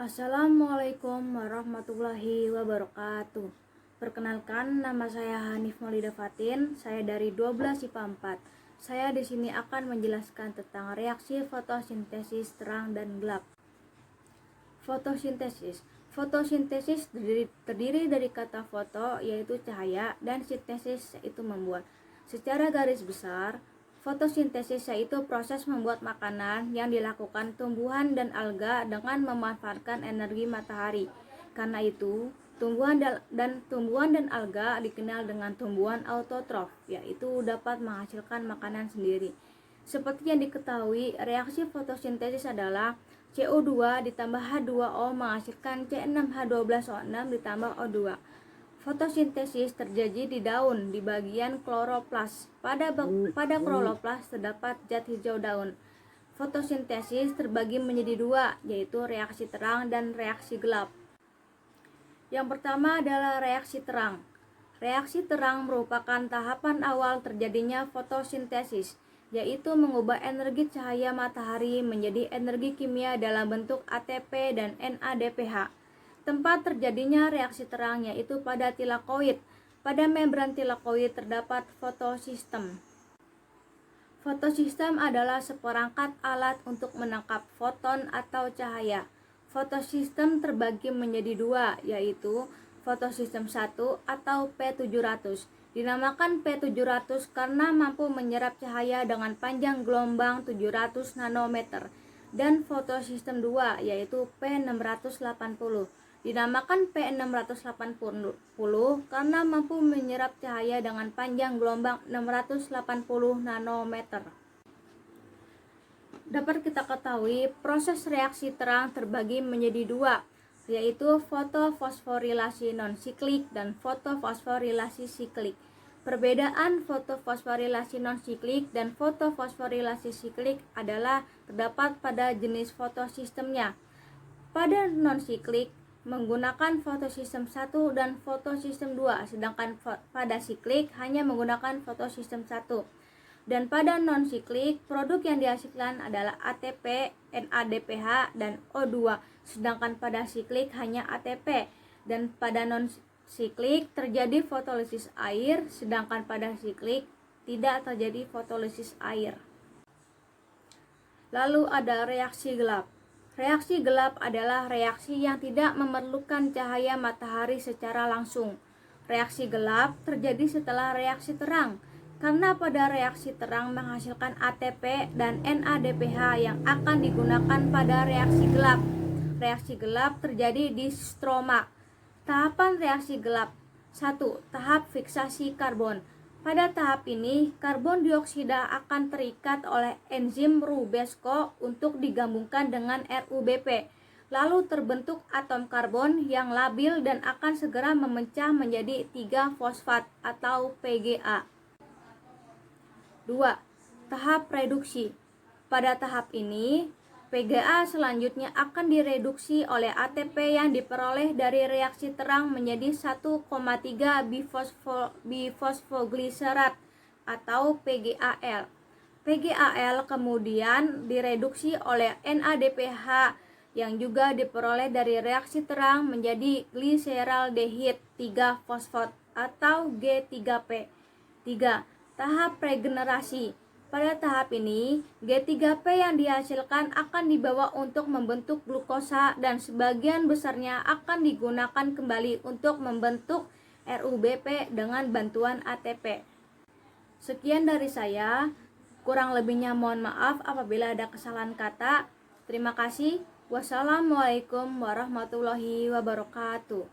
Assalamualaikum warahmatullahi wabarakatuh. Perkenalkan, nama saya Hanif Maulida Fatin. Saya dari 12 IPA 4. Saya di sini akan menjelaskan tentang reaksi fotosintesis terang dan gelap. Fotosintesis. Fotosintesis terdiri dari kata foto, yaitu cahaya, dan sintesis, yaitu membuat. Secara garis besar, fotosintesis yaitu proses membuat makanan yang dilakukan tumbuhan dan alga dengan memanfaatkan energi matahari. Karena itu, tumbuhan dan alga dikenal dengan tumbuhan autotrof, yaitu dapat menghasilkan makanan sendiri. Seperti yang diketahui, reaksi fotosintesis adalah CO2 ditambah H2O menghasilkan C6H12O6 ditambah O2. Fotosintesis terjadi di daun di bagian kloroplas. Pada kloroplas terdapat zat hijau daun. Fotosintesis terbagi menjadi dua, yaitu reaksi terang dan reaksi gelap. Yang pertama adalah reaksi terang. Reaksi terang merupakan tahapan awal terjadinya fotosintesis, yaitu mengubah energi cahaya matahari menjadi energi kimia dalam bentuk ATP dan NADPH. Tempat terjadinya reaksi terang yaitu pada tilakoid. Pada membran tilakoid terdapat fotosistem. Fotosistem adalah seperangkat alat untuk menangkap foton atau cahaya. Fotosistem terbagi menjadi dua, yaitu fotosistem 1 atau P700. Dinamakan P700 karena mampu menyerap cahaya dengan panjang gelombang 700 nanometer. Dan fotosistem 2 yaitu P680. Dinamakan P680 karena mampu menyerap cahaya dengan panjang gelombang 680 nanometer. Dapat kita ketahui, proses reaksi terang terbagi menjadi dua, yaitu fotofosforilasi non-siklik dan fotofosforilasi siklik. Perbedaan fotofosforilasi non-siklik dan fotofosforilasi siklik adalah terdapat pada jenis fotosistemnya. Pada non-siklik menggunakan fotosistem 1 dan fotosistem 2, sedangkan pada siklik hanya menggunakan fotosistem 1. Dan pada non-siklik, produk yang dihasilkan adalah ATP, NADPH, dan O2, sedangkan pada siklik hanya ATP. Dan pada non-siklik terjadi fotolisis air, sedangkan pada siklik tidak terjadi fotolisis air. Lalu ada reaksi gelap. Reaksi gelap adalah reaksi yang tidak memerlukan cahaya matahari secara langsung. Reaksi gelap terjadi setelah reaksi terang, karena pada reaksi terang menghasilkan ATP dan NADPH yang akan digunakan pada reaksi gelap. Reaksi gelap terjadi di stroma. Tahapan reaksi gelap. 1. Tahap fiksasi karbon. Pada tahap ini, karbon dioksida akan terikat oleh enzim Rubesco untuk digabungkan dengan RuBP. Lalu terbentuk atom karbon yang labil dan akan segera memecah menjadi 3-fosfat atau PGA. 2. Tahap reduksi. Pada tahap ini, PGA selanjutnya akan direduksi oleh ATP yang diperoleh dari reaksi terang menjadi 1,3 bifosfogliserat atau PGAL. PGAL kemudian direduksi oleh NADPH yang juga diperoleh dari reaksi terang menjadi gliseraldehid 3-fosfat atau G3P. 3. Tahap regenerasi. Pada tahap ini, G3P yang dihasilkan akan dibawa untuk membentuk glukosa dan sebagian besarnya akan digunakan kembali untuk membentuk RuBP dengan bantuan ATP. Sekian dari saya, kurang lebihnya mohon maaf apabila ada kesalahan kata. Terima kasih. Wassalamualaikum warahmatullahi wabarakatuh.